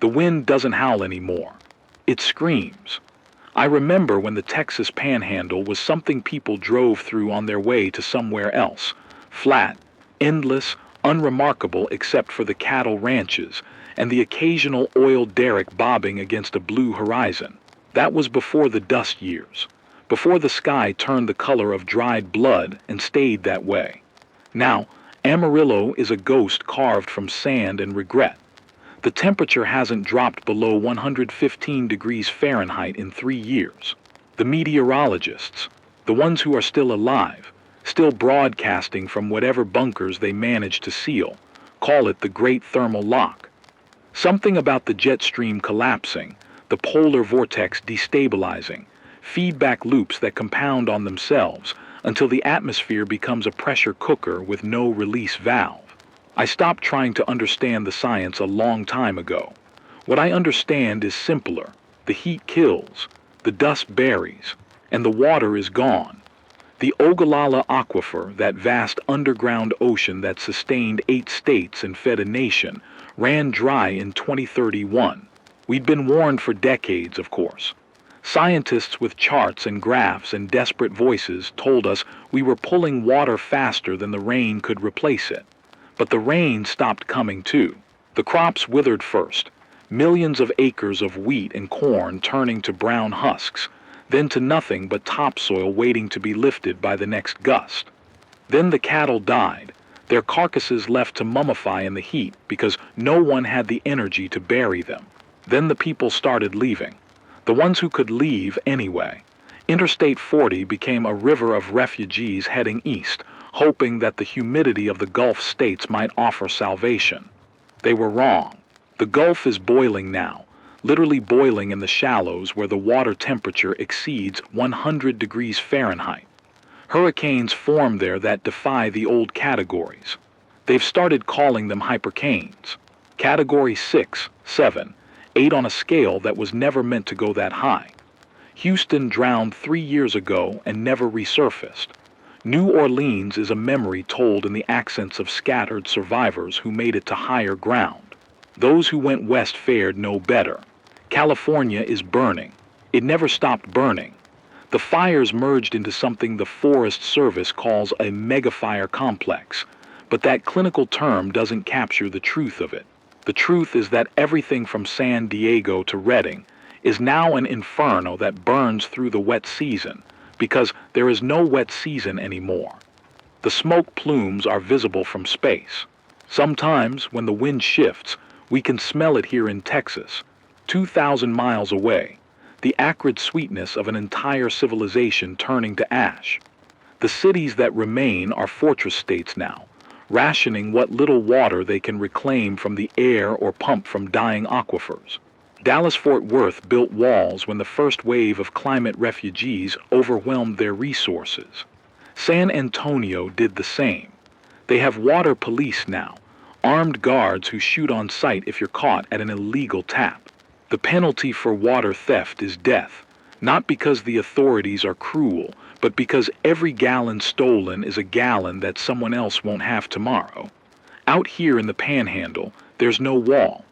The wind doesn't howl anymore. It screams. I remember when the Texas Panhandle was something people drove through on their way to somewhere else. Flat, endless, unremarkable except for the cattle ranches and the occasional oil derrick bobbing against a blue horizon. That was before the dust years, before the sky turned the color of dried blood and stayed that way. Now, Amarillo is a ghost carved from sand and regret. The temperature hasn't dropped below 115 degrees Fahrenheit in 3 years. The meteorologists, the ones who are still alive, still broadcasting from whatever bunkers they manage to seal, call it the Great Thermal Lock. Something about the jet stream collapsing, the polar vortex destabilizing, feedback loops that compound on themselves until the atmosphere becomes a pressure cooker with no release valve. I stopped trying to understand the science a long time ago. What I understand is simpler. The heat kills, the dust buries, and the water is gone. The Ogallala Aquifer, that vast underground ocean that sustained 8 states and fed a nation, ran dry in 2031. We'd been warned for decades, of course. Scientists with charts and graphs and desperate voices told us we were pulling water faster than the rain could replace it. But the rain stopped coming too. The crops withered first, millions of acres of wheat and corn turning to brown husks, then to nothing but topsoil waiting to be lifted by the next gust. Then the cattle died, their carcasses left to mummify in the heat because no one had the energy to bury them. Then the people started leaving, the ones who could leave anyway. Interstate 40 became a river of refugees heading east, hoping that the humidity of the Gulf states might offer salvation. They were wrong. The Gulf is boiling now, literally boiling in the shallows where the water temperature exceeds 100 degrees Fahrenheit. Hurricanes form there that defy the old categories. They've started calling them hypercanes. Category 6, 7, 8 on a scale that was never meant to go that high. Houston drowned 3 years ago and never resurfaced. New Orleans is a memory told in the accents of scattered survivors who made it to higher ground. Those who went west fared no better. California is burning. It never stopped burning. The fires merged into something the Forest Service calls a megafire complex, but that clinical term doesn't capture the truth of it. The truth is that everything from San Diego to Redding is now an inferno that burns through the wet season, because there is no wet season anymore. The smoke plumes are visible from space. Sometimes, when the wind shifts, we can smell it here in Texas, 2,000 miles away, the acrid sweetness of an entire civilization turning to ash. The cities that remain are fortress states now, rationing what little water they can reclaim from the air or pump from dying aquifers. Dallas-Fort Worth built walls when the first wave of climate refugees overwhelmed their resources. San Antonio did the same. They have water police now, armed guards who shoot on sight if you're caught at an illegal tap. The penalty for water theft is death, not because the authorities are cruel, but because every gallon stolen is a gallon that someone else won't have tomorrow. Out here in the Panhandle, there's no wall.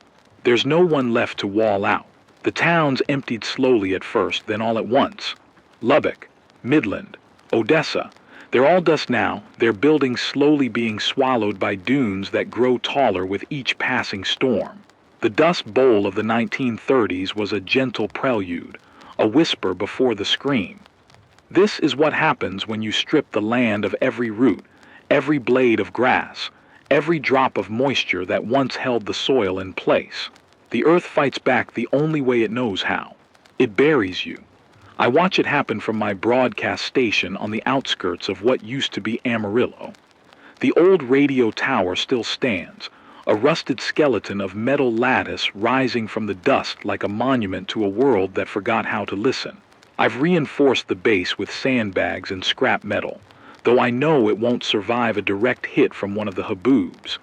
There's no one left to wall out. The towns emptied slowly at first, then all at once. Lubbock, Midland, Odessa, they're all dust now, their buildings slowly being swallowed by dunes that grow taller with each passing storm. The dust bowl of the 1930s was a gentle prelude, a whisper before the scream. This is what happens when you strip the land of every root, every blade of grass, every drop of moisture that once held the soil in place. The earth fights back the only way it knows how. It buries you. I watch it happen from my broadcast station on the outskirts of what used to be Amarillo. The old radio tower still stands, a rusted skeleton of metal lattice rising from the dust like a monument to a world that forgot how to listen. I've reinforced the base with sandbags and scrap metal, though I know it won't survive a direct hit from one of the haboobs.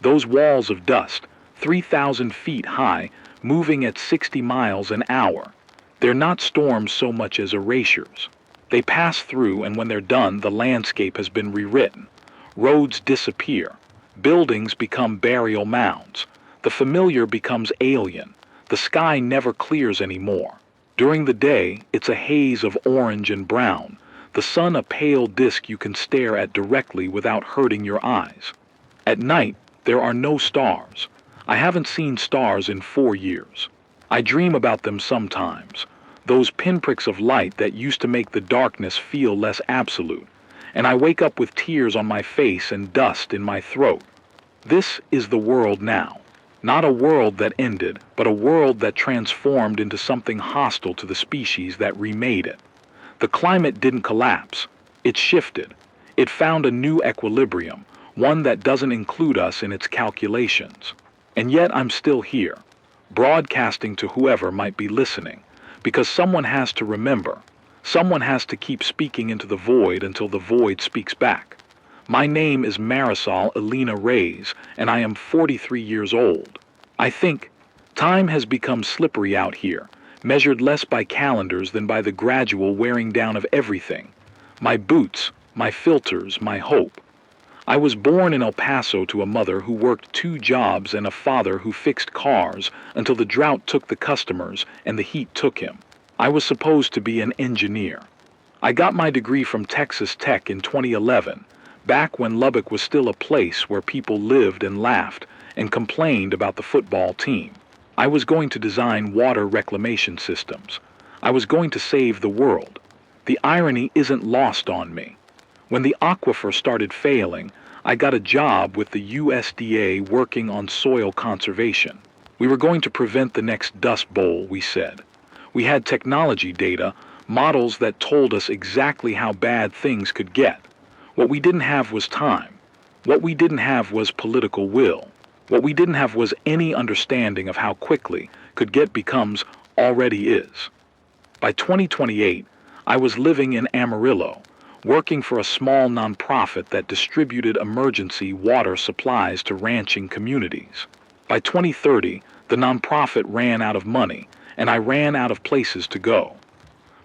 Those walls of dust, 3,000 feet high, moving at 60 miles an hour. They're not storms so much as erasures. They pass through, and when they're done, the landscape has been rewritten. Roads disappear. Buildings become burial mounds. The familiar becomes alien. The sky never clears anymore. During the day, it's a haze of orange and brown, the sun a pale disk you can stare at directly without hurting your eyes. At night, there are no stars. I haven't seen stars in 4 years. I dream about them sometimes, those pinpricks of light that used to make the darkness feel less absolute, and I wake up with tears on my face and dust in my throat. This is the world now. Not a world that ended, but a world that transformed into something hostile to the species that remade it. The climate didn't collapse. It shifted. It found a new equilibrium, one that doesn't include us in its calculations. And yet I'm still here, broadcasting to whoever might be listening, because someone has to remember. Someone has to keep speaking into the void until the void speaks back. My name is Marisol Elena Reyes, and I am 43 years old. I think time has become slippery out here, measured less by calendars than by the gradual wearing down of everything. My boots, my filters, my hope. I was born in El Paso to a mother who worked 2 jobs and a father who fixed cars until the drought took the customers and the heat took him. I was supposed to be an engineer. I got my degree from Texas Tech in 2011, back when Lubbock was still a place where people lived and laughed and complained about the football team. I was going to design water reclamation systems. I was going to save the world. The irony isn't lost on me. When the aquifer started failing, I got a job with the USDA working on soil conservation. We were going to prevent the next Dust Bowl, we said. We had technology data, models that told us exactly how bad things could get. What we didn't have was time. What we didn't have was political will. What we didn't have was any understanding of how quickly could get becomes already is. By 2028, I was living in Amarillo, working for a small nonprofit that distributed emergency water supplies to ranching communities. By 2030, the nonprofit ran out of money, and I ran out of places to go.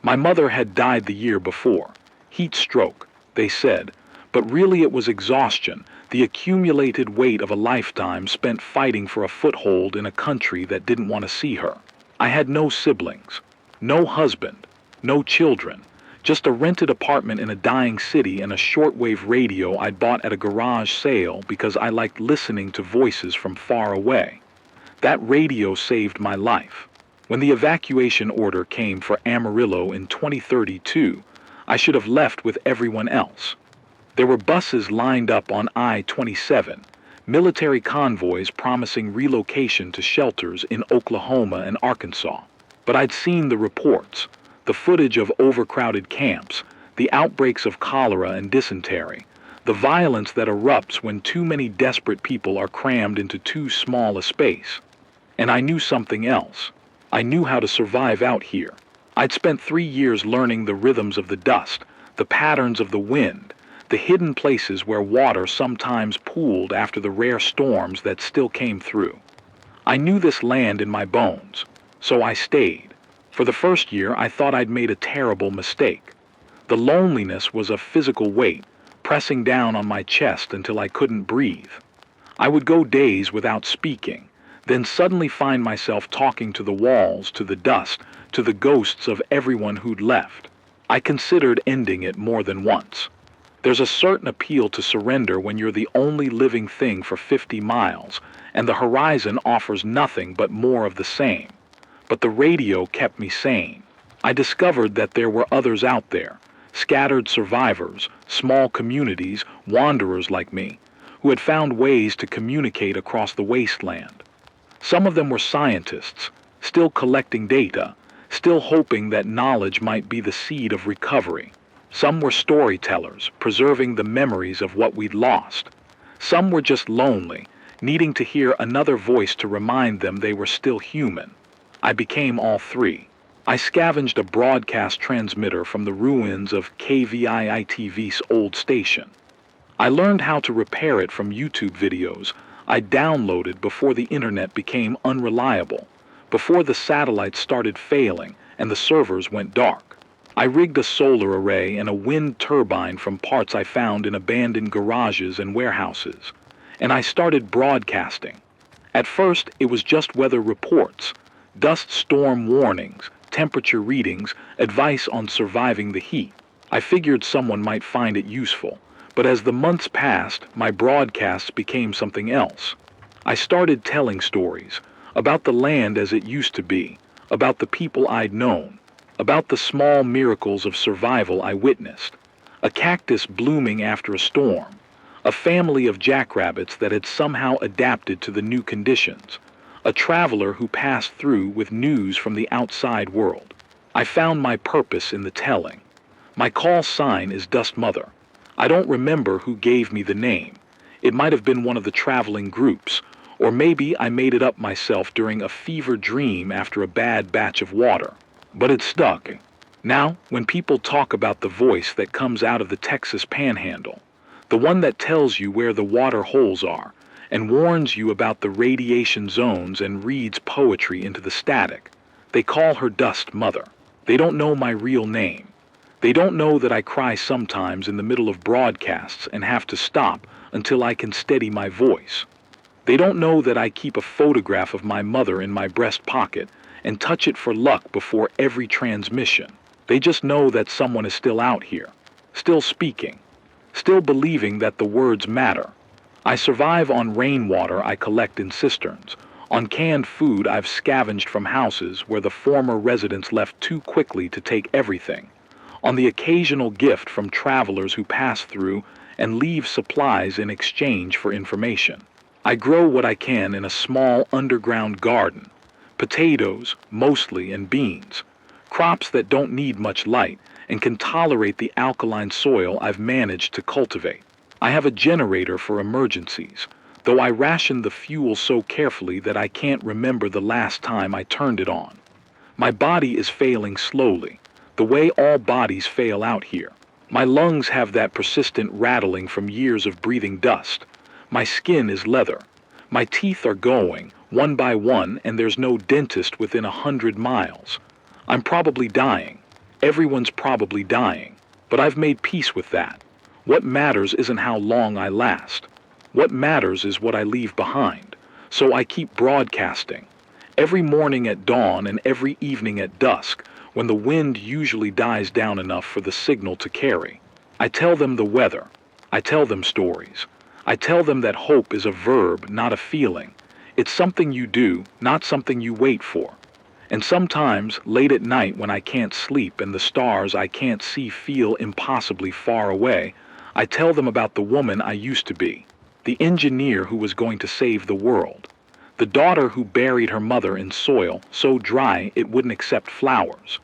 My mother had died the year before. Heat stroke, they said, but really it was exhaustion, the accumulated weight of a lifetime spent fighting for a foothold in a country that didn't want to see her. I had no siblings, no husband, no children, just a rented apartment in a dying city and a shortwave radio I'd bought at a garage sale because I liked listening to voices from far away. That radio saved my life. When the evacuation order came for Amarillo in 2032, I should have left with everyone else. There were buses lined up on I-27, military convoys promising relocation to shelters in Oklahoma and Arkansas. But I'd seen the reports, the footage of overcrowded camps, the outbreaks of cholera and dysentery, the violence that erupts when too many desperate people are crammed into too small a space. And I knew something else. I knew how to survive out here. I'd spent 3 years learning the rhythms of the dust, the patterns of the wind, the hidden places where water sometimes pooled after the rare storms that still came through. I knew this land in my bones, so I stayed. For the first year, I thought I'd made a terrible mistake. The loneliness was a physical weight, pressing down on my chest until I couldn't breathe. I would go days without speaking, then suddenly find myself talking to the walls, to the dust, to the ghosts of everyone who'd left. I considered ending it more than once. There's a certain appeal to surrender when you're the only living thing for 50 miles, and the horizon offers nothing but more of the same. But the radio kept me sane. I discovered that there were others out there, scattered survivors, small communities, wanderers like me, who had found ways to communicate across the wasteland. Some of them were scientists, still collecting data, still hoping that knowledge might be the seed of recovery. Some were storytellers, preserving the memories of what we'd lost. Some were just lonely, needing to hear another voice to remind them they were still human. I became all three. I scavenged a broadcast transmitter from the ruins of KVII-TV's old station. I learned how to repair it from YouTube videos I downloaded before the internet became unreliable, before the satellites started failing and the servers went dark. I rigged a solar array and a wind turbine from parts I found in abandoned garages and warehouses, and I started broadcasting. At first, it was just weather reports, Dust storm warnings, temperature readings, advice on surviving the heat. I figured someone might find it useful, but as the months passed, my broadcasts became something else. I started telling stories about the land as it used to be, about the people I'd known, about the small miracles of survival I witnessed. A cactus blooming after a storm, a family of jackrabbits that had somehow adapted to the new conditions, a traveler who passed through with news from the outside world. I found my purpose in the telling. My call sign is Dust Mother. I don't remember who gave me the name. It might have been one of the traveling groups, or maybe I made it up myself during a fever dream after a bad batch of water. But it stuck. Now, when people talk about the voice that comes out of the Texas Panhandle, the one that tells you where the water holes are, and warns you about the radiation zones and reads poetry into the static, they call her Dust Mother. They don't know my real name. They don't know that I cry sometimes in the middle of broadcasts and have to stop until I can steady my voice. They don't know that I keep a photograph of my mother in my breast pocket and touch it for luck before every transmission. They just know that someone is still out here, still speaking, still believing that the words matter. I survive on rainwater I collect in cisterns, on canned food I've scavenged from houses where the former residents left too quickly to take everything, on the occasional gift from travelers who pass through and leave supplies in exchange for information. I grow what I can in a small underground garden, potatoes, mostly, and beans, crops that don't need much light and can tolerate the alkaline soil I've managed to cultivate. I have a generator for emergencies, though I ration the fuel so carefully that I can't remember the last time I turned it on. My body is failing slowly, the way all bodies fail out here. My lungs have that persistent rattling from years of breathing dust. My skin is leather. My teeth are going, one by one, and there's no dentist within 100 miles. I'm probably dying. Everyone's probably dying. But I've made peace with that. What matters isn't how long I last. What matters is what I leave behind. So I keep broadcasting. Every morning at dawn and every evening at dusk, when the wind usually dies down enough for the signal to carry. I tell them the weather. I tell them stories. I tell them that hope is a verb, not a feeling. It's something you do, not something you wait for. And sometimes, late at night when I can't sleep and the stars I can't see feel impossibly far away, I tell them about the woman I used to be, the engineer who was going to save the world, the daughter who buried her mother in soil so dry it wouldn't accept flowers,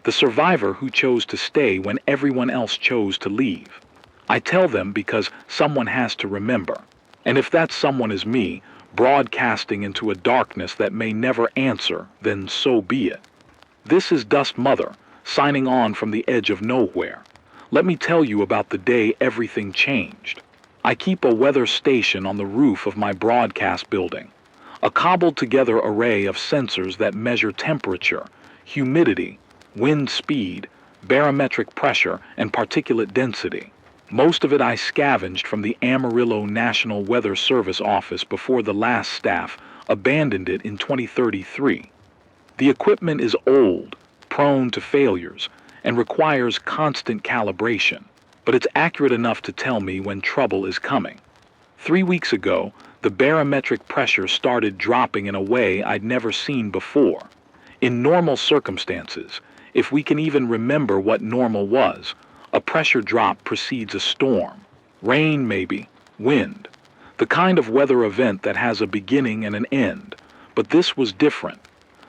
the survivor who chose to stay when everyone else chose to leave. I tell them because someone has to remember. And if that someone is me, broadcasting into a darkness that may never answer, then so be it. This is Dust Mother, signing on from the edge of nowhere. Let me tell you about the day everything changed. I keep a weather station on the roof of my broadcast building, a cobbled-together array of sensors that measure temperature, humidity, wind speed, barometric pressure, and particulate density. Most of it I scavenged from the Amarillo National Weather Service office before the last staff abandoned it in 2033. The equipment is old, prone to failures, and requires constant calibration, but it's accurate enough to tell me when trouble is coming. 3 weeks ago, the barometric pressure started dropping in a way I'd never seen before. In normal circumstances, if we can even remember what normal was, a pressure drop precedes a storm. Rain maybe, wind. The kind of weather event that has a beginning and an end. But this was different.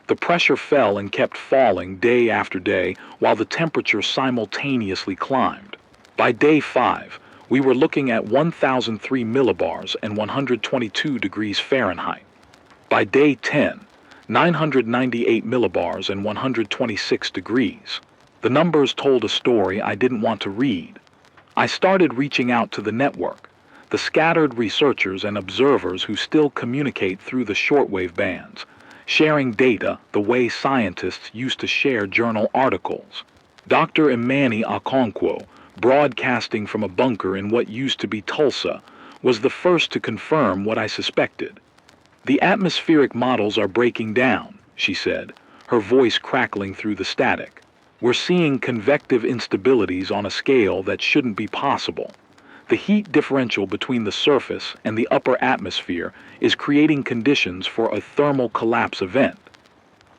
The pressure fell and kept falling day after day while the temperature simultaneously climbed. By day 5, we were looking at 1003 millibars and 122 degrees Fahrenheit. By day 10, 998 millibars and 126 degrees. The numbers told a story I didn't want to read. I started reaching out to the network, the scattered researchers and observers who still communicate through the shortwave bands, sharing data the way scientists used to share journal articles. Dr. Imani Okonkwo, broadcasting from a bunker in what used to be Tulsa, was the first to confirm what I suspected. The atmospheric models are breaking down. she said, her voice crackling through the static. "We're seeing convective instabilities on a scale that shouldn't be possible. The heat differential between the surface and the upper atmosphere is creating conditions for a thermal collapse event."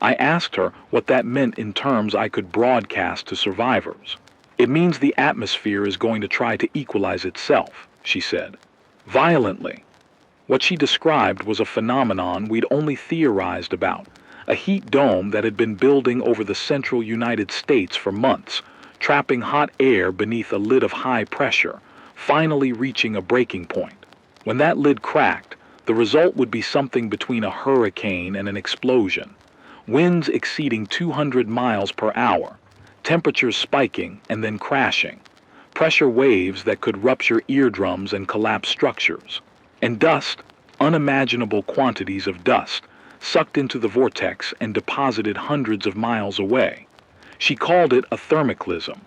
I asked her what that meant in terms I could broadcast to survivors. "It means the atmosphere is going to try to equalize itself," she said. "Violently." What she described was a phenomenon we'd only theorized about, a heat dome that had been building over the central United States for months, trapping hot air beneath a lid of high pressure, finally reaching a breaking point. When that lid cracked, the result would be something between a hurricane and an explosion. Winds exceeding 200 miles per hour, temperatures spiking and then crashing, pressure waves that could rupture eardrums and collapse structures, and dust, unimaginable quantities of dust, sucked into the vortex and deposited hundreds of miles away. She called it a thermoclism,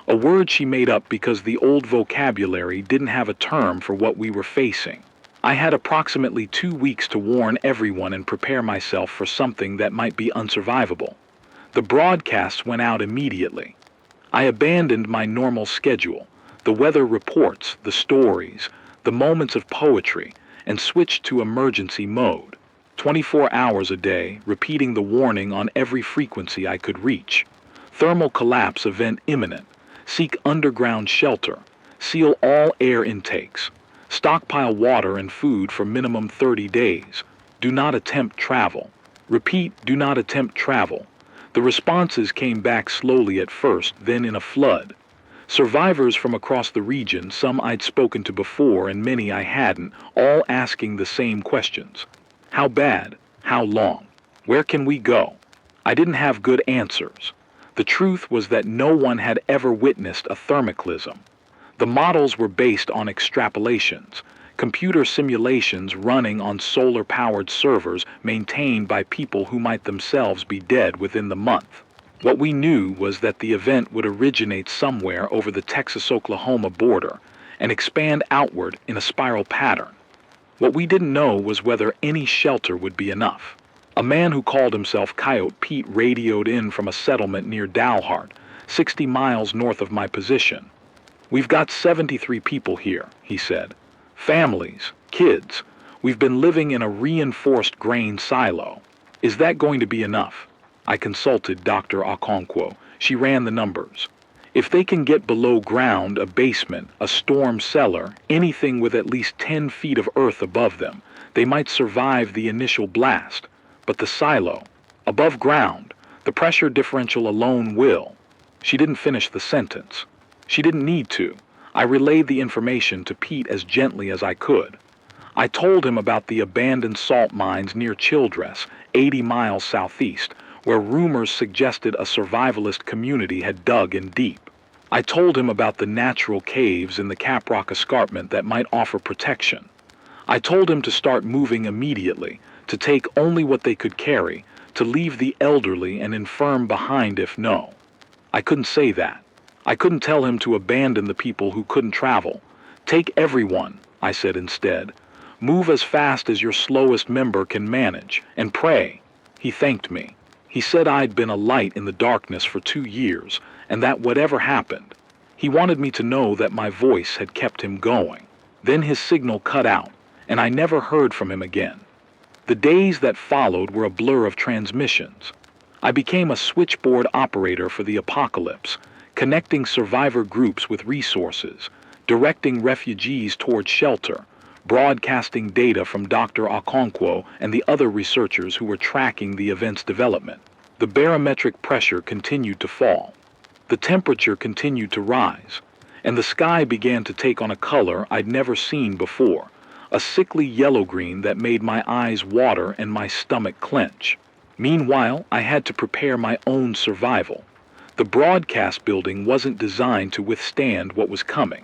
a word she made up because the old vocabulary didn't have a term for what we were facing. I had approximately 2 weeks to warn everyone and prepare myself for something that might be unsurvivable. The broadcasts went out immediately. I abandoned my normal schedule, the weather reports, the stories, the moments of poetry, and switched to emergency mode. 24 hours a day, repeating the warning on every frequency I could reach. Thermal collapse event imminent. Seek underground shelter. Seal all air intakes. Stockpile water and food for minimum 30 days. Do not attempt travel. Repeat, do not attempt travel. The responses came back slowly at first, then in a flood. Survivors from across the region, some I'd spoken to before and many I hadn't, all asking the same questions. How bad? How long? Where can we go? I didn't have good answers. The truth was that no one had ever witnessed a thermoclism. The models were based on extrapolations, computer simulations running on solar-powered servers maintained by people who might themselves be dead within the month. What we knew was that the event would originate somewhere over the Texas-Oklahoma border and expand outward in a spiral pattern. What we didn't know was whether any shelter would be enough. A man who called himself Coyote Pete radioed in from a settlement near Dalhart, 60 miles north of my position. "We've got 73 people here," he said. "Families, kids. We've been living in a reinforced grain silo. Is that going to be enough?" I consulted Dr. Okonkwo. She ran the numbers. "If they can get below ground, a basement, a storm cellar, anything with at least 10 feet of earth above them, they might survive the initial blast. But the silo, above ground, the pressure differential alone will." She didn't finish the sentence. She didn't need to. I relayed the information to Pete as gently as I could. I told him about the abandoned salt mines near Childress, 80 miles southeast, where rumors suggested a survivalist community had dug in deep. I told him about the natural caves in the Caprock Escarpment that might offer protection. I told him to start moving immediately, to take only what they could carry, to leave the elderly and infirm behind if no. I couldn't say that. I couldn't tell him to abandon the people who couldn't travel. "Take everyone," I said instead. "Move as fast as your slowest member can manage, and pray." He thanked me. He said I'd been a light in the darkness for 2 years, and that whatever happened, he wanted me to know that my voice had kept him going. Then his signal cut out, and I never heard from him again. The days that followed were a blur of transmissions. I became a switchboard operator for the apocalypse, connecting survivor groups with resources, directing refugees toward shelter, broadcasting data from Dr. Okonkwo and the other researchers who were tracking the event's development. The barometric pressure continued to fall. The temperature continued to rise, and the sky began to take on a color I'd never seen before, a sickly yellow-green that made my eyes water and my stomach clench. Meanwhile, I had to prepare my own survival. The broadcast building wasn't designed to withstand what was coming.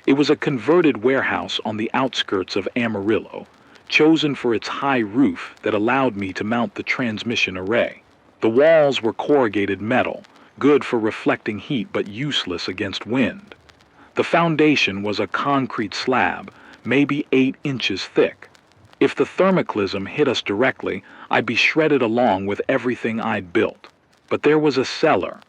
It was a converted warehouse on the outskirts of Amarillo, chosen for its high roof that allowed me to mount the transmission array. The walls were corrugated metal, good for reflecting heat but useless against wind. The foundation was a concrete slab, maybe 8 inches thick. If the thermoclism hit us directly, I'd be shredded along with everything I'd built. But there was a cellar.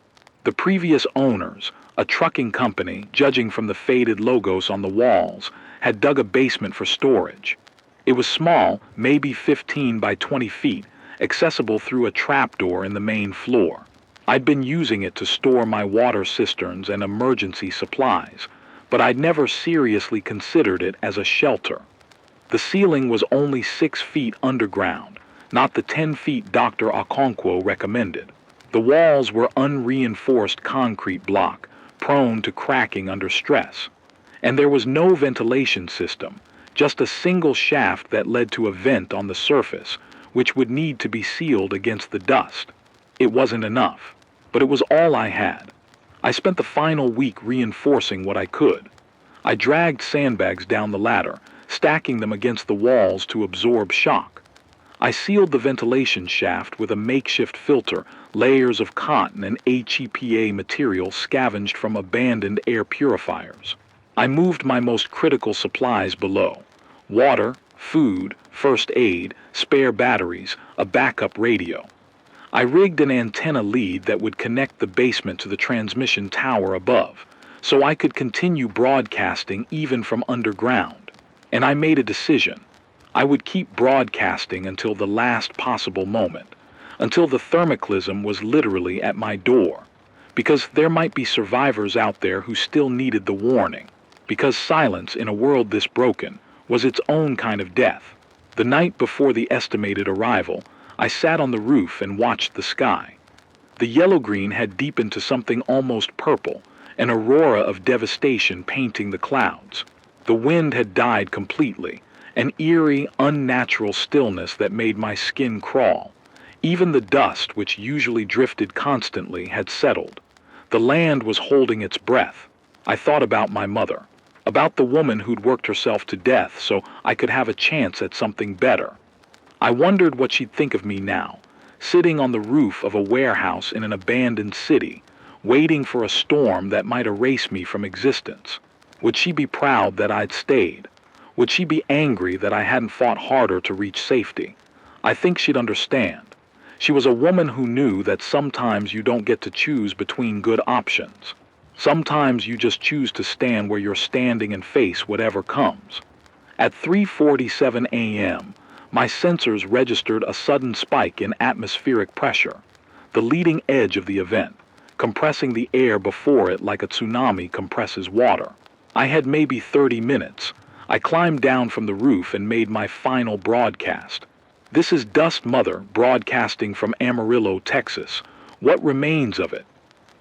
The previous owners, a trucking company, judging from the faded logos on the walls, had dug a basement for storage. It was small, maybe 15 by 20 feet, accessible through a trapdoor in the main floor. I'd been using it to store my water cisterns and emergency supplies, but I'd never seriously considered it as a shelter. The ceiling was only 6 feet underground, not the 10 feet Dr. Okonkwo recommended. The walls were unreinforced concrete block, prone to cracking under stress. And there was no ventilation system, just a single shaft that led to a vent on the surface, which would need to be sealed against the dust. It wasn't enough, but it was all I had. I spent the final week reinforcing what I could. I dragged sandbags down the ladder, stacking them against the walls to absorb shock. I sealed the ventilation shaft with a makeshift filter, layers of cotton and HEPA material scavenged from abandoned air purifiers. I moved my most critical supplies below: water, food, first aid, spare batteries, a backup radio. I rigged an antenna lead that would connect the basement to the transmission tower above, so I could continue broadcasting even from underground. And I made a decision. I would keep broadcasting until the last possible moment, until the thermoclism was literally at my door, because there might be survivors out there who still needed the warning, because silence in a world this broken was its own kind of death. The night before the estimated arrival, I sat on the roof and watched the sky. The yellow-green had deepened to something almost purple, an aurora of devastation painting the clouds. The wind had died completely, an eerie, unnatural stillness that made my skin crawl. Even the dust, which usually drifted constantly, had settled. The land was holding its breath. I thought about my mother, about the woman who'd worked herself to death so I could have a chance at something better. I wondered what she'd think of me now, sitting on the roof of a warehouse in an abandoned city, waiting for a storm that might erase me from existence. Would she be proud that I'd stayed? Would she be angry that I hadn't fought harder to reach safety? I think she'd understand. She was a woman who knew that sometimes you don't get to choose between good options. Sometimes you just choose to stand where you're standing and face whatever comes. At 3:47 a.m., my sensors registered a sudden spike in atmospheric pressure, the leading edge of the event, compressing the air before it like a tsunami compresses water. I had maybe 30 minutes. I climbed down from the roof and made my final broadcast. This is Dust Mother broadcasting from Amarillo, Texas. What remains of it?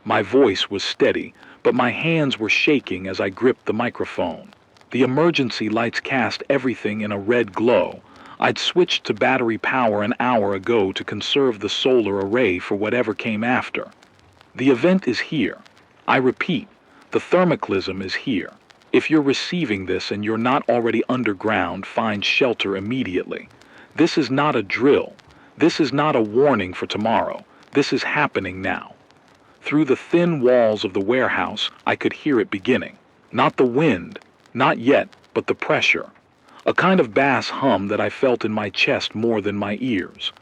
My voice was steady, but my hands were shaking as I gripped the microphone. The emergency lights cast everything in a red glow. I'd switched to battery power an hour ago to conserve the solar array for whatever came after. The event is here. I repeat, the thermoclism is here. If you're receiving this and you're not already underground, find shelter immediately. This is not a drill. This is not a warning for tomorrow. This is happening now. Through the thin walls of the warehouse, I could hear it beginning. Not the wind, not yet, but the pressure. A kind of bass hum that I felt in my chest more than my ears.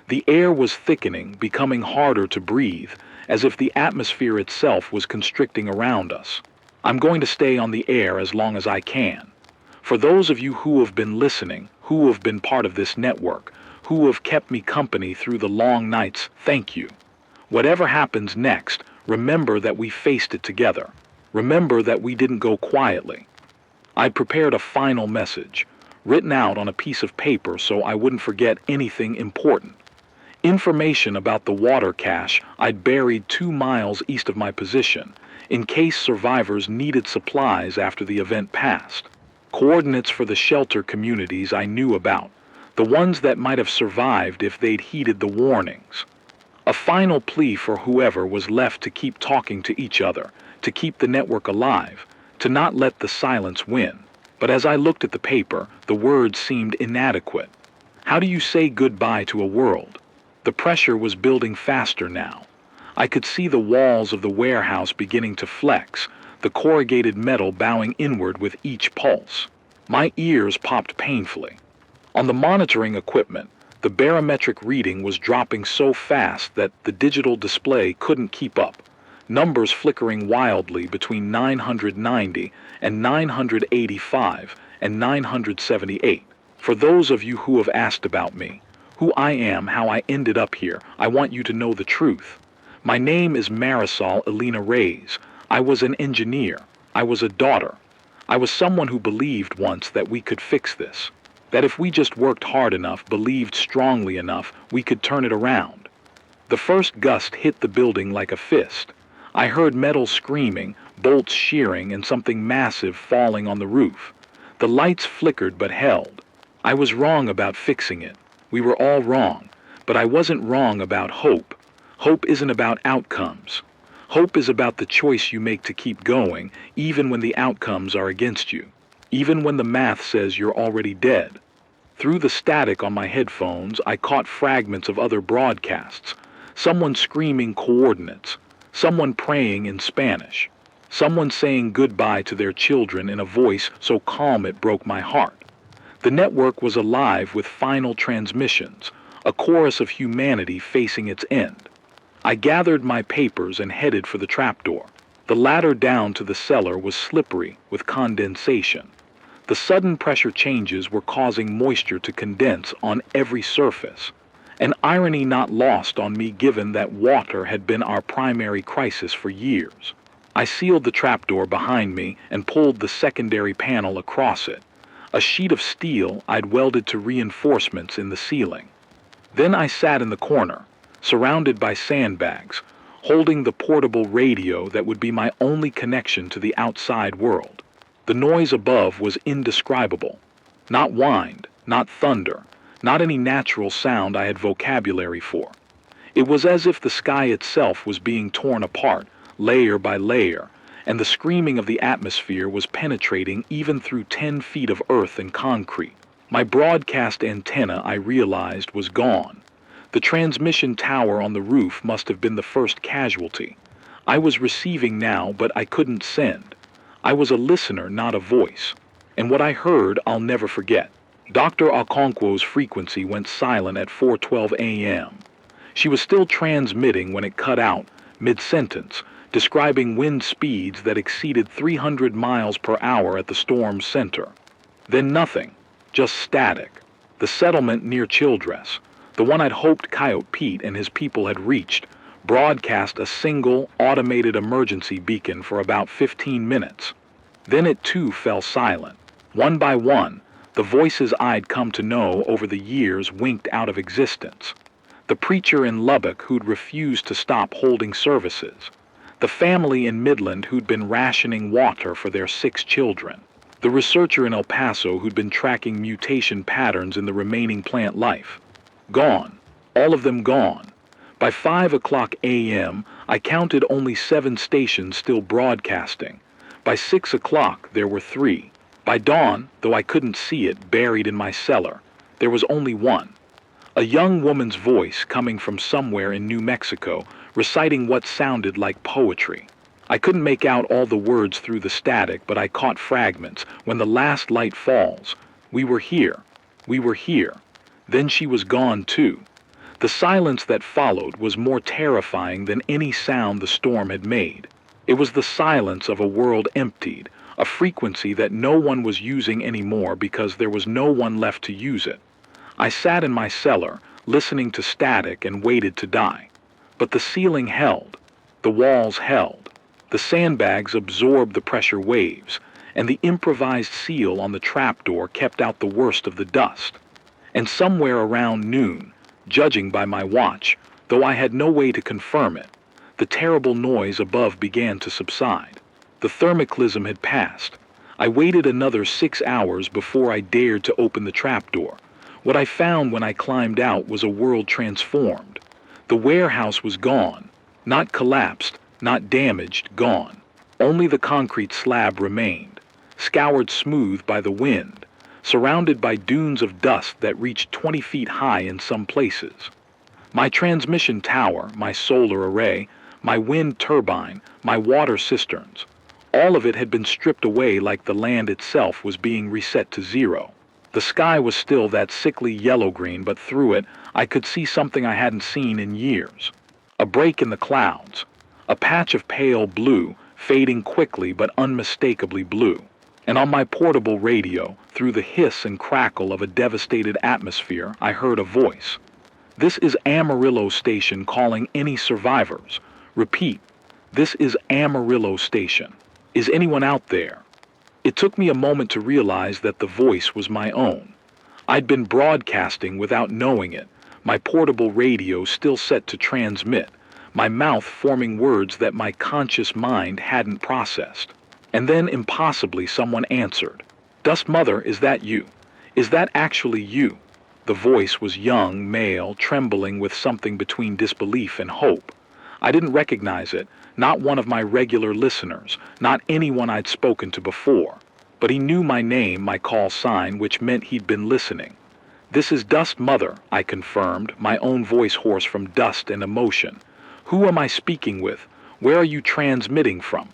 The air was thickening, becoming harder to breathe, as if the atmosphere itself was constricting around us. I'm going to stay on the air as long as I can. For those of you who have been listening, who have been part of this network, who have kept me company through the long nights, thank you. Whatever happens next, remember that we faced it together. Remember that we didn't go quietly. I prepared a final message, written out on a piece of paper so I wouldn't forget anything important. Information about the water cache I'd buried 2 miles east of my position, in case survivors needed supplies after the event passed. Coordinates for the shelter communities I knew about, the ones that might have survived if they'd heeded the warnings. A final plea for whoever was left to keep talking to each other, to keep the network alive, to not let the silence win. But as I looked at the paper, the words seemed inadequate. How do you say goodbye to a world? The pressure was building faster now. I could see the walls of the warehouse beginning to flex, the corrugated metal bowing inward with each pulse. My ears popped painfully. On the monitoring equipment, the barometric reading was dropping so fast that the digital display couldn't keep up, numbers flickering wildly between 990 and 985 and 978. For those of you who have asked about me, who I am, how I ended up here, I want you to know the truth. My name is Marisol Elena Reyes. I was an engineer. I was a daughter. I was someone who believed once that we could fix this. That if we just worked hard enough, believed strongly enough, we could turn it around. The first gust hit the building like a fist. I heard metal screaming, bolts shearing, and something massive falling on the roof. The lights flickered but held. I was wrong about fixing it. We were all wrong. But I wasn't wrong about hope. Hope isn't about outcomes. Hope is about the choice you make to keep going, even when the outcomes are against you. Even when the math says you're already dead. Through the static on my headphones, I caught fragments of other broadcasts. Someone screaming coordinates. Someone praying in Spanish. Someone saying goodbye to their children in a voice so calm it broke my heart. The network was alive with final transmissions, a chorus of humanity facing its end. I gathered my papers and headed for the trapdoor. The ladder down to the cellar was slippery with condensation. The sudden pressure changes were causing moisture to condense on every surface, an irony not lost on me given that water had been our primary crisis for years. I sealed the trapdoor behind me and pulled the secondary panel across it, a sheet of steel I'd welded to reinforcements in the ceiling. Then I sat in the corner, surrounded by sandbags, holding the portable radio that would be my only connection to the outside world. The noise above was indescribable. Not wind, not thunder, not any natural sound I had vocabulary for. It was as if the sky itself was being torn apart, layer by layer, and the screaming of the atmosphere was penetrating even through 10 feet of earth and concrete. My broadcast antenna, I realized, was gone. The transmission tower on the roof must have been the first casualty. I was receiving now, but I couldn't send. I was a listener, not a voice. And what I heard, I'll never forget. Dr. Okonkwo's frequency went silent at 4:12 a.m. She was still transmitting when it cut out, mid-sentence, describing wind speeds that exceeded 300 miles per hour at the storm's center. Then nothing, just static. The settlement near Childress, the one I'd hoped Coyote Pete and his people had reached, broadcast a single, automated emergency beacon for about 15 minutes. Then it too fell silent. One by one, the voices I'd come to know over the years winked out of existence. The preacher in Lubbock who'd refused to stop holding services. The family in Midland who'd been rationing water for their 6 children. The researcher in El Paso who'd been tracking mutation patterns in the remaining plant life. Gone. All of them gone. By 5:00 a.m., I counted only 7 stations still broadcasting. By 6:00, there were 3. By dawn, though I couldn't see it buried in my cellar, there was only one. A young woman's voice coming from somewhere in New Mexico, reciting what sounded like poetry. I couldn't make out all the words through the static, but I caught fragments. When the last light falls, we were here. We were here. Then she was gone too. The silence that followed was more terrifying than any sound the storm had made. It was the silence of a world emptied, a frequency that no one was using anymore because there was no one left to use it. I sat in my cellar, listening to static and waited to die. But the ceiling held. The walls held. The sandbags absorbed the pressure waves, and the improvised seal on the trapdoor kept out the worst of the dust. And somewhere around noon, judging by my watch, though I had no way to confirm it, the terrible noise above began to subside. The thermoclism had passed. I waited another 6 hours before I dared to open the trapdoor. What I found when I climbed out was a world transformed. The warehouse was gone, not collapsed, not damaged, gone. Only the concrete slab remained, scoured smooth by the wind, surrounded by dunes of dust that reached 20 feet high in some places. My transmission tower, my solar array, my wind turbine, my water cisterns, all of it had been stripped away like the land itself was being reset to zero. The sky was still that sickly yellow-green, but through it I could see something I hadn't seen in years. A break in the clouds. A patch of pale blue, fading quickly but unmistakably blue. And on my portable radio, through the hiss and crackle of a devastated atmosphere, I heard a voice. "This is Amarillo Station calling any survivors. Repeat, this is Amarillo Station. Is anyone out there?" It took me a moment to realize that the voice was my own. I'd been broadcasting without knowing it, my portable radio still set to transmit, my mouth forming words that my conscious mind hadn't processed. And then impossibly someone answered. "Dust Mother, is that you? Is that actually you?" The voice was young, male, trembling with something between disbelief and hope. I didn't recognize it, not one of my regular listeners, not anyone I'd spoken to before. But he knew my name, my call sign, which meant he'd been listening. "This is Dust Mother," I confirmed, my own voice hoarse from dust and emotion. "Who am I speaking with? Where are you transmitting from?"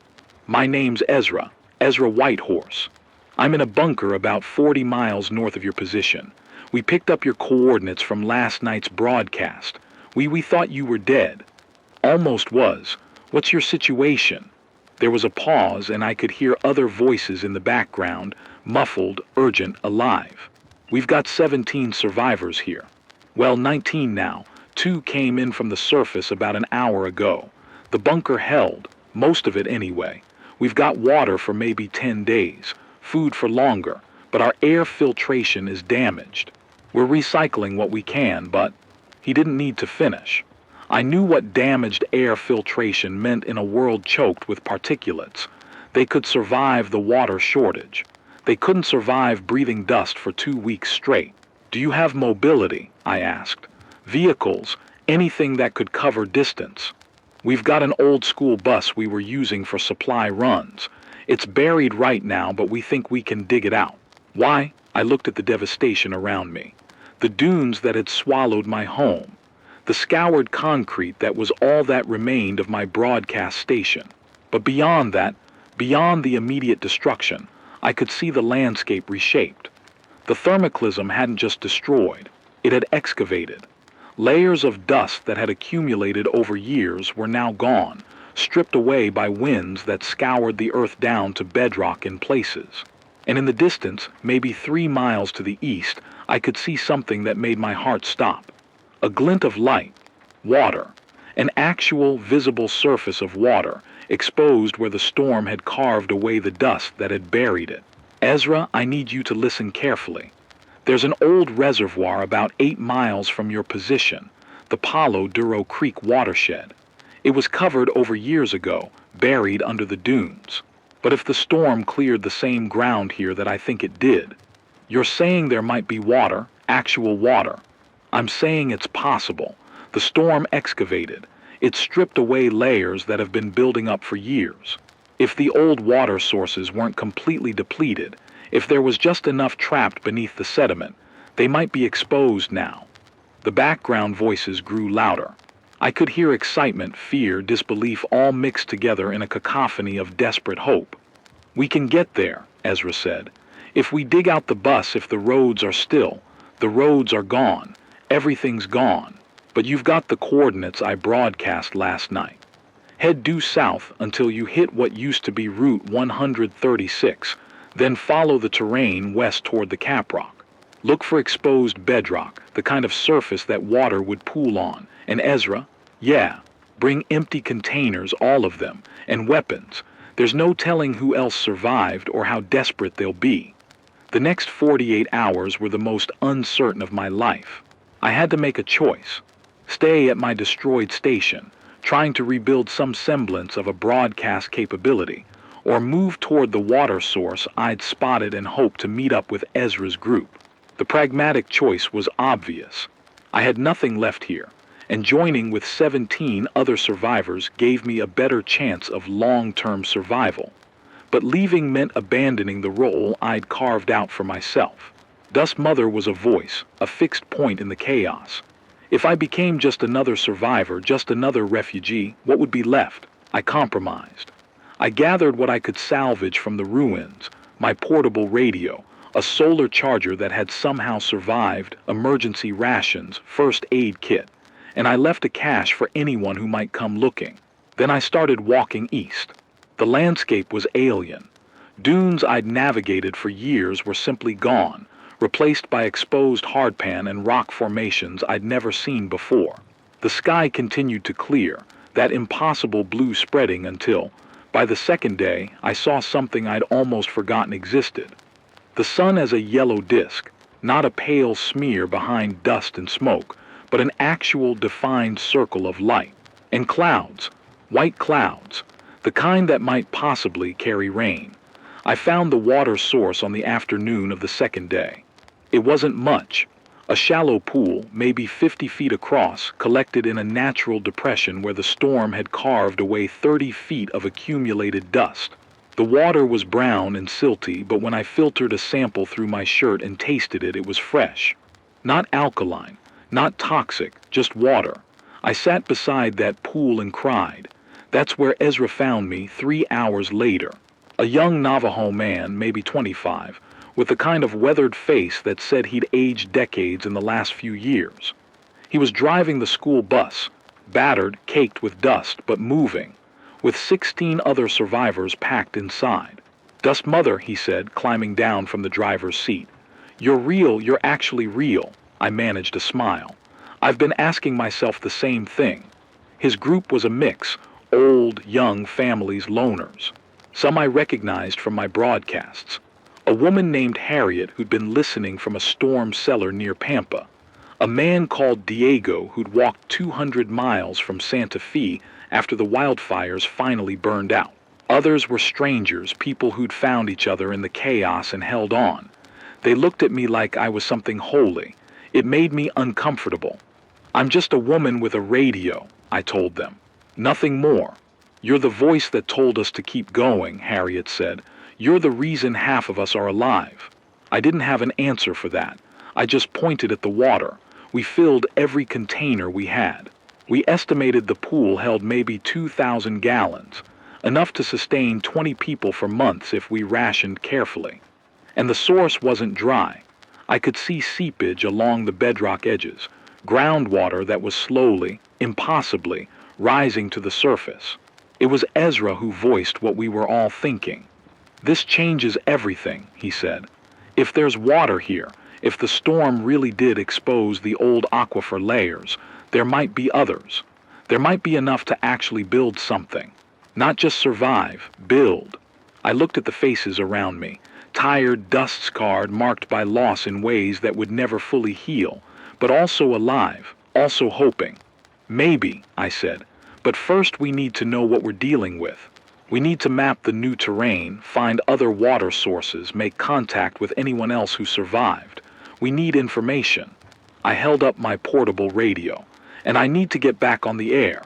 "My name's Ezra Whitehorse. I'm in a bunker about 40 miles north of your position. We picked up your coordinates from last night's broadcast. We thought you were dead." "Almost was. What's your situation?" There was a pause, and I could hear other voices in the background, muffled, urgent, alive. "We've got 17 survivors here. Well, 19 now. 2 came in from the surface about an hour ago. The bunker held, most of it anyway. We've got water for maybe 10 days, food for longer, but our air filtration is damaged. We're recycling what we can, but..." He didn't need to finish. I knew what damaged air filtration meant in a world choked with particulates. They could survive the water shortage. They couldn't survive breathing dust for 2 weeks straight. "Do you have mobility?" I asked. "Vehicles, anything that could cover distance?" "We've got an old school bus we were using for supply runs. It's buried right now, but we think we can dig it out." "Why?" I looked at the devastation around me. The dunes that had swallowed my home. The scoured concrete that was all that remained of my broadcast station. But beyond that, beyond the immediate destruction, I could see the landscape reshaped. The thermoclism hadn't just destroyed, it had excavated. Layers of dust that had accumulated over years were now gone, stripped away by winds that scoured the earth down to bedrock in places. And in the distance, maybe 3 miles to the east, I could see something that made my heart stop. A glint of light. Water. An actual visible surface of water, exposed where the storm had carved away the dust that had buried it. "Ezra, I need you to listen carefully. There's an old reservoir about 8 miles from your position, the Palo Duro Creek watershed. It was covered over years ago, buried under the dunes. But if the storm cleared the same ground here that I think it did..." "You're saying there might be water, actual water." "I'm saying it's possible. The storm excavated. It stripped away layers that have been building up for years. If the old water sources weren't completely depleted, if there was just enough trapped beneath the sediment, they might be exposed now." The background voices grew louder. I could hear excitement, fear, disbelief all mixed together in a cacophony of desperate hope. "We can get there," Ezra said. "If we dig out the bus, if the roads are still, the roads are gone. Everything's gone. But you've got the coordinates I broadcast last night. Head due south until you hit what used to be Route 136, then follow the terrain west toward the caprock. Look for exposed bedrock, the kind of surface that water would pool on. And Ezra, yeah, bring empty containers, all of them, and weapons. There's no telling who else survived or how desperate they'll be." The next 48 hours were the most uncertain of my life. I had to make a choice. Stay at my destroyed station, trying to rebuild some semblance of a broadcast capability, or move toward the water source I'd spotted and hoped to meet up with Ezra's group. The pragmatic choice was obvious. I had nothing left here, and joining with 17 other survivors gave me a better chance of long-term survival. But leaving meant abandoning the role I'd carved out for myself. Dust Mother was a voice, a fixed point in the chaos. If I became just another survivor, just another refugee, what would be left? I compromised. I gathered what I could salvage from the ruins, my portable radio, a solar charger that had somehow survived, emergency rations, first aid kit, and I left a cache for anyone who might come looking. Then I started walking east. The landscape was alien. Dunes I'd navigated for years were simply gone, replaced by exposed hardpan and rock formations I'd never seen before. The sky continued to clear, that impossible blue spreading until, by the second day, I saw something I'd almost forgotten existed. The sun as a yellow disk, not a pale smear behind dust and smoke, but an actual defined circle of light. And clouds, white clouds, the kind that might possibly carry rain. I found the water source on the afternoon of the second day. It wasn't much. A shallow pool, maybe 50 feet across, collected in a natural depression where the storm had carved away 30 feet of accumulated dust. The water was brown and silty, but when I filtered a sample through my shirt and tasted it, it was fresh. Not alkaline, not toxic, just water. I sat beside that pool and cried. That's where Ezra found me 3 hours later. A young Navajo man, maybe 25, with the kind of weathered face that said he'd aged decades in the last few years. He was driving the school bus, battered, caked with dust, but moving, with 16 other survivors packed inside. "Dust Mother," he said, climbing down from the driver's seat. "You're real, you're actually real." I managed a smile. "I've been asking myself the same thing." His group was a mix, old, young families, loners. Some I recognized from my broadcasts. A woman named Harriet who'd been listening from a storm cellar near Pampa. A man called Diego who'd walked 200 miles from Santa Fe after the wildfires finally burned out. Others were strangers, people who'd found each other in the chaos and held on. They looked at me like I was something holy. It made me uncomfortable. "I'm just a woman with a radio," I told them. "Nothing more." "You're the voice that told us to keep going," Harriet said. "You're the reason half of us are alive." I didn't have an answer for that. I just pointed at the water. We filled every container we had. We estimated the pool held maybe 2,000 gallons, enough to sustain 20 people for months if we rationed carefully. And the source wasn't dry. I could see seepage along the bedrock edges, groundwater that was slowly, impossibly, rising to the surface. It was Ezra who voiced what we were all thinking. "This changes everything," he said. "If there's water here, if the storm really did expose the old aquifer layers, there might be others. There might be enough to actually build something. Not just survive, build." I looked at the faces around me, tired, dust-scarred, marked by loss in ways that would never fully heal, but also alive, also hoping. "Maybe," I said, "but first we need to know what we're dealing with. We need to map the new terrain, find other water sources, make contact with anyone else who survived. We need information." I held up my portable radio. "And I need to get back on the air."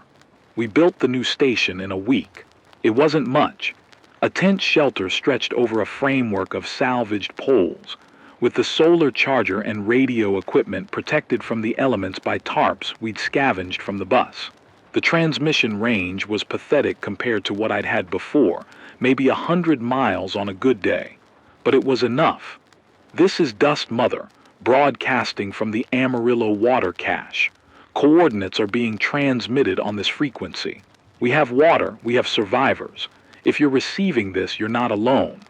We built the new station in a week. It wasn't much. A tent shelter stretched over a framework of salvaged poles, with the solar charger and radio equipment protected from the elements by tarps we'd scavenged from the bus. The transmission range was pathetic compared to what I'd had before, maybe 100 miles on a good day. But it was enough. "This is Dust Mother, broadcasting from the Amarillo water cache. Coordinates are being transmitted on this frequency. We have water, we have survivors. If you're receiving this, you're not alone."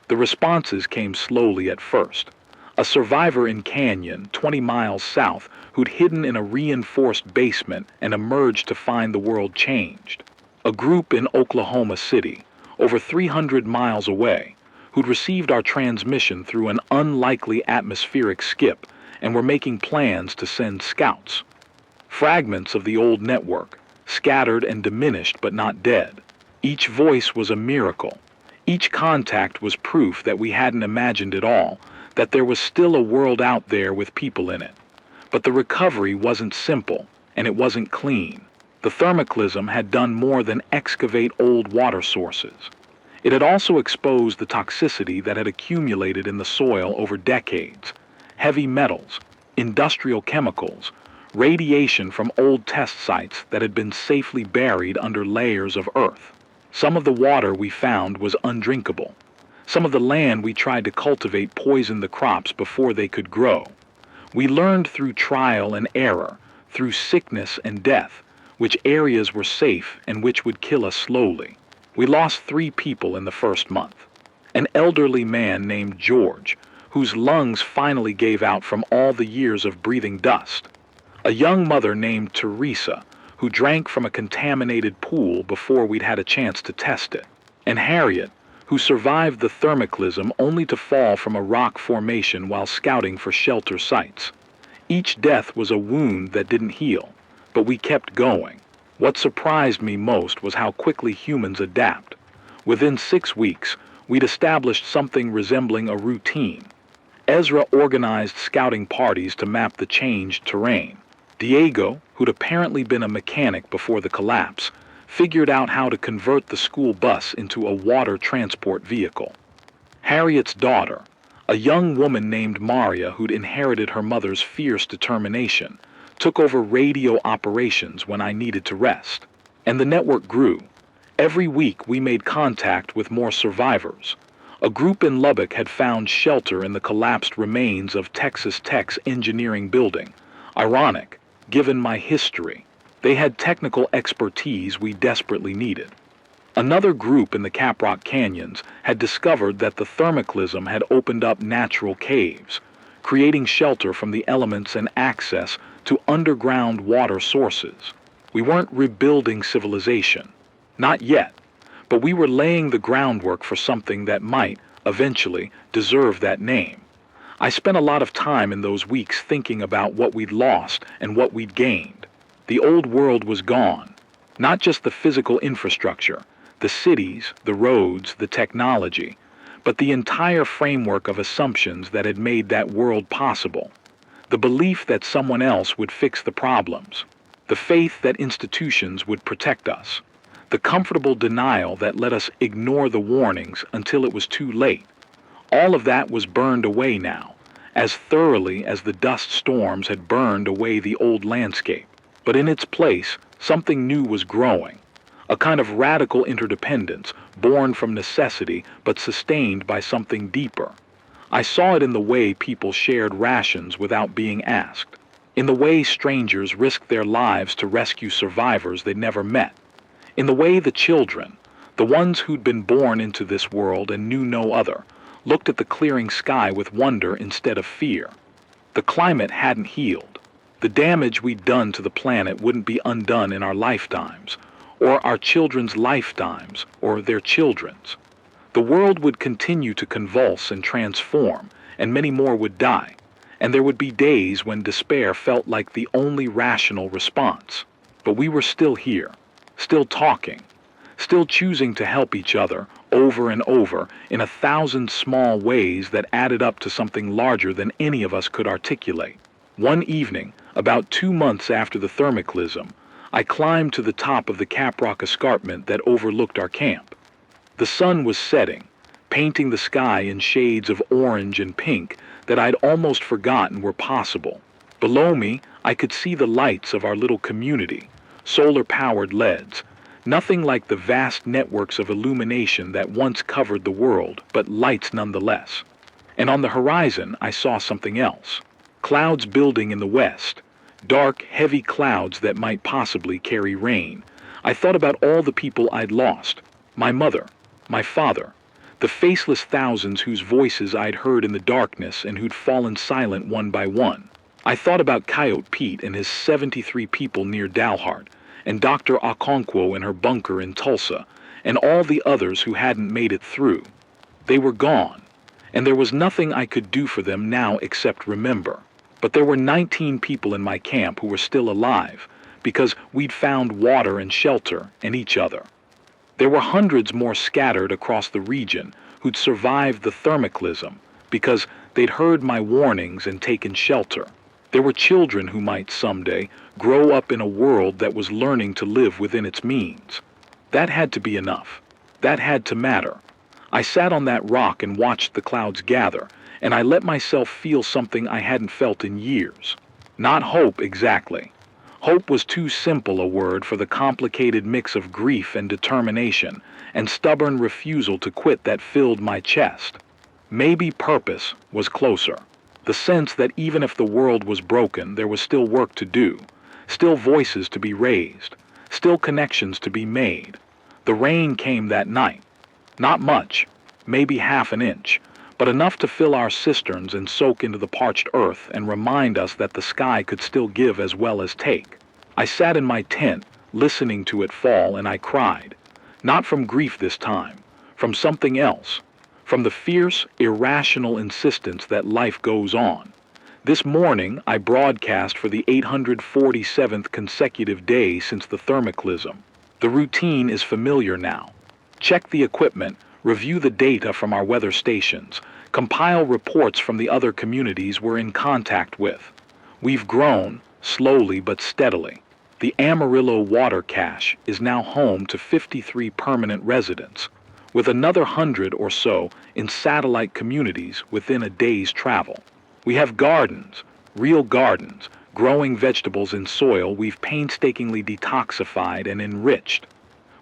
The responses came slowly at first. A survivor in Canyon, 20 miles south, who'd hidden in a reinforced basement and emerged to find the world changed. A group in Oklahoma City, over 300 miles away, who'd received our transmission through an unlikely atmospheric skip and were making plans to send scouts. Fragments of the old network, scattered and diminished but not dead. Each voice was a miracle. Each contact was proof that we hadn't imagined it all, that there was still a world out there with people in it. But the recovery wasn't simple, and it wasn't clean. The thermoclism had done more than excavate old water sources. It had also exposed the toxicity that had accumulated in the soil over decades. Heavy metals, industrial chemicals, radiation from old test sites that had been safely buried under layers of earth. Some of the water we found was undrinkable. Some of the land we tried to cultivate poisoned the crops before they could grow. We learned through trial and error, through sickness and death, which areas were safe and which would kill us slowly. We lost 3 people in the first month. An elderly man named George, whose lungs finally gave out from all the years of breathing dust. A young mother named Teresa, who drank from a contaminated pool before we'd had a chance to test it. And Harriet, who survived the thermoclism only to fall from a rock formation while scouting for shelter sites. Each death was a wound that didn't heal, but we kept going. What surprised me most was how quickly humans adapt. Within 6 weeks, we'd established something resembling a routine. Ezra organized scouting parties to map the changed terrain. Diego, who'd apparently been a mechanic before the collapse, figured out how to convert the school bus into a water transport vehicle. Harriet's daughter, a young woman named Maria who'd inherited her mother's fierce determination, took over radio operations when I needed to rest. And the network grew. Every week we made contact with more survivors. A group in Lubbock had found shelter in the collapsed remains of Texas Tech's engineering building. Ironic, given my history. They had technical expertise we desperately needed. Another group in the Caprock Canyons had discovered that the thermoclism had opened up natural caves, creating shelter from the elements and access to underground water sources. We weren't rebuilding civilization. Not yet, but we were laying the groundwork for something that might, eventually, deserve that name. I spent a lot of time in those weeks thinking about what we'd lost and what we'd gained. The old world was gone. Not just the physical infrastructure, the cities, the roads, the technology, but the entire framework of assumptions that had made that world possible. The belief that someone else would fix the problems. The faith that institutions would protect us. The comfortable denial that let us ignore the warnings until it was too late. All of that was burned away now, as thoroughly as the dust storms had burned away the old landscape. But in its place, something new was growing, a kind of radical interdependence, born from necessity but sustained by something deeper. I saw it in the way people shared rations without being asked, in the way strangers risked their lives to rescue survivors they'd never met, in the way the children, the ones who'd been born into this world and knew no other, looked at the clearing sky with wonder instead of fear. The climate hadn't healed. The damage we'd done to the planet wouldn't be undone in our lifetimes, or our children's lifetimes, or their children's. The world would continue to convulse and transform, and many more would die, and there would be days when despair felt like the only rational response. But we were still here, still talking, still choosing to help each other over and over in 1,000 small ways that added up to something larger than any of us could articulate. One evening, about 2 months after the thermoclism, I climbed to the top of the Caprock escarpment that overlooked our camp. The sun was setting, painting the sky in shades of orange and pink that I'd almost forgotten were possible. Below me, I could see the lights of our little community, solar-powered LEDs, nothing like the vast networks of illumination that once covered the world, but lights nonetheless. And on the horizon, I saw something else. Clouds building in the west, dark, heavy clouds that might possibly carry rain. I thought about all the people I'd lost, my mother, my father, the faceless thousands whose voices I'd heard in the darkness and who'd fallen silent one by one. I thought about Coyote Pete and his 73 people near Dalhart, and Dr. Okonkwo and her bunker in Tulsa, and all the others who hadn't made it through. They were gone, and there was nothing I could do for them now except remember. But there were 19 people in my camp who were still alive, because we'd found water and shelter and each other. There were hundreds more scattered across the region who'd survived the thermoclism, because they'd heard my warnings and taken shelter. There were children who might someday grow up in a world that was learning to live within its means. That had to be enough. That had to matter. I sat on that rock and watched the clouds gather, and I let myself feel something I hadn't felt in years. Not hope exactly. Hope was too simple a word for the complicated mix of grief and determination and stubborn refusal to quit that filled my chest. Maybe purpose was closer. The sense that even if the world was broken, there was still work to do, still voices to be raised, still connections to be made. The rain came that night. Not much, maybe half an inch, but enough to fill our cisterns and soak into the parched earth and remind us that the sky could still give as well as take. I sat in my tent, listening to it fall, and I cried. Not from grief this time, from something else, from the fierce, irrational insistence that life goes on. This morning, I broadcast for the 847th consecutive day since the thermoclism. The routine is familiar now. Check the equipment, review the data from our weather stations, compile reports from the other communities we're in contact with. We've grown, slowly but steadily. The Amarillo water cache is now home to 53 permanent residents, with another 100 or so in satellite communities within a day's travel. We have gardens, real gardens, growing vegetables in soil we've painstakingly detoxified and enriched.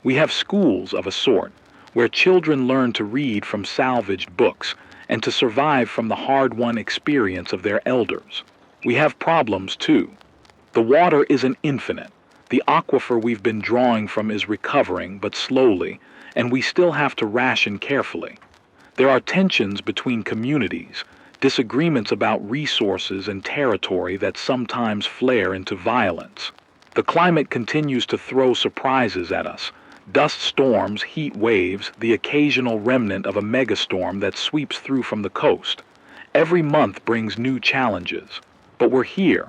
We have schools of a sort, where children learn to read from salvaged books and to survive from the hard-won experience of their elders. We have problems too. The water isn't infinite. The aquifer we've been drawing from is recovering, but slowly, and we still have to ration carefully. There are tensions between communities, disagreements about resources and territory that sometimes flare into violence. The climate continues to throw surprises at us. Dust storms, heat waves, the occasional remnant of a megastorm that sweeps through from the coast. Every month brings new challenges. But we're here.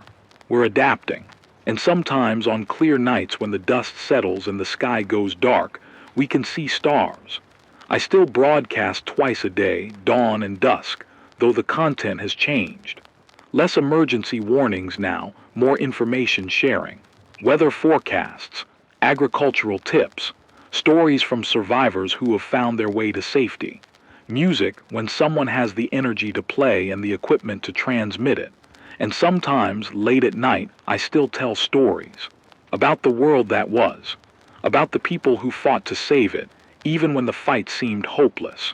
We're adapting. And sometimes on clear nights when the dust settles and the sky goes dark, we can see stars. I still broadcast twice a day, dawn and dusk, though the content has changed. Less emergency warnings now, more information sharing. Weather forecasts, agricultural tips, stories from survivors who have found their way to safety. Music when someone has the energy to play and the equipment to transmit it. And sometimes, late at night, I still tell stories. About the world that was. About the people who fought to save it, even when the fight seemed hopeless.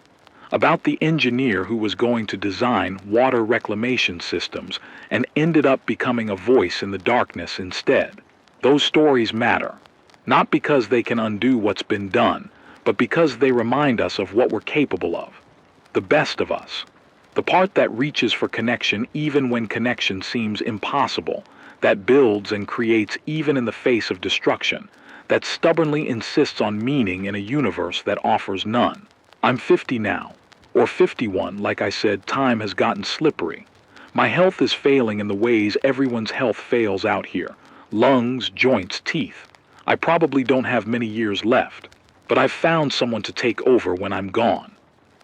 About the engineer who was going to design water reclamation systems and ended up becoming a voice in the darkness instead. Those stories matter. Not because they can undo what's been done, but because they remind us of what we're capable of. The best of us. The part that reaches for connection even when connection seems impossible, that builds and creates even in the face of destruction, that stubbornly insists on meaning in a universe that offers none. I'm 50 now, or 51, like I said, time has gotten slippery. My health is failing in the ways everyone's health fails out here. Lungs, joints, teeth. I probably don't have many years left, but I've found someone to take over when I'm gone.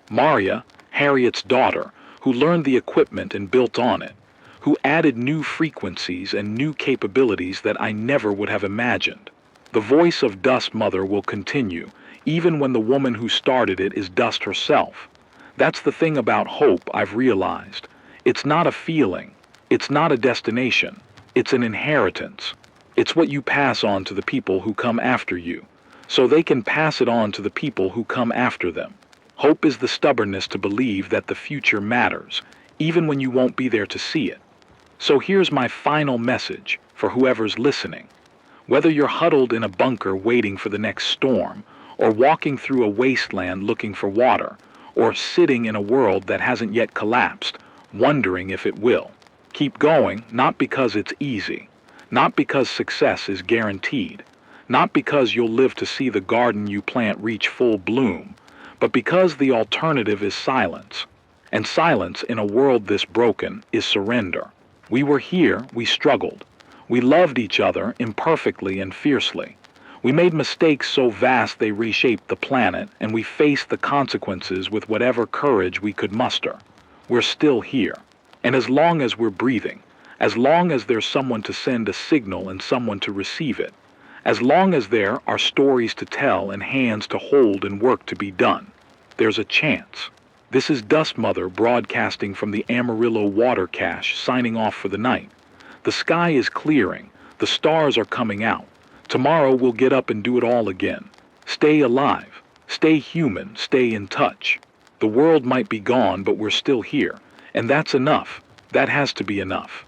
Maria, Harriet's daughter, who learned the equipment and built on it, who added new frequencies and new capabilities that I never would have imagined. The voice of Dust Mother will continue, even when the woman who started it is dust herself. That's the thing about hope I've realized. It's not a feeling. It's not a destination. It's an inheritance. It's what you pass on to the people who come after you, so they can pass it on to the people who come after them. Hope is the stubbornness to believe that the future matters, even when you won't be there to see it. So here's my final message for whoever's listening. Whether you're huddled in a bunker waiting for the next storm, or walking through a wasteland looking for water, or sitting in a world that hasn't yet collapsed, wondering if it will, keep going, not because it's easy, not because success is guaranteed, not because you'll live to see the garden you plant reach full bloom, but because the alternative is silence. And silence in a world this broken is surrender. We were here, we struggled. We loved each other imperfectly and fiercely. We made mistakes so vast they reshaped the planet, and we faced the consequences with whatever courage we could muster. We're still here. And as long as we're breathing, as long as there's someone to send a signal and someone to receive it, as long as there are stories to tell and hands to hold and work to be done, there's a chance. This is Dust Mother broadcasting from the Amarillo water cache, signing off for the night. The sky is clearing, The stars are coming out. Tomorrow we'll get up and do it all again. Stay alive. Stay human. Stay in touch. The world might be gone, but we're still here. And that's enough. That has to be enough.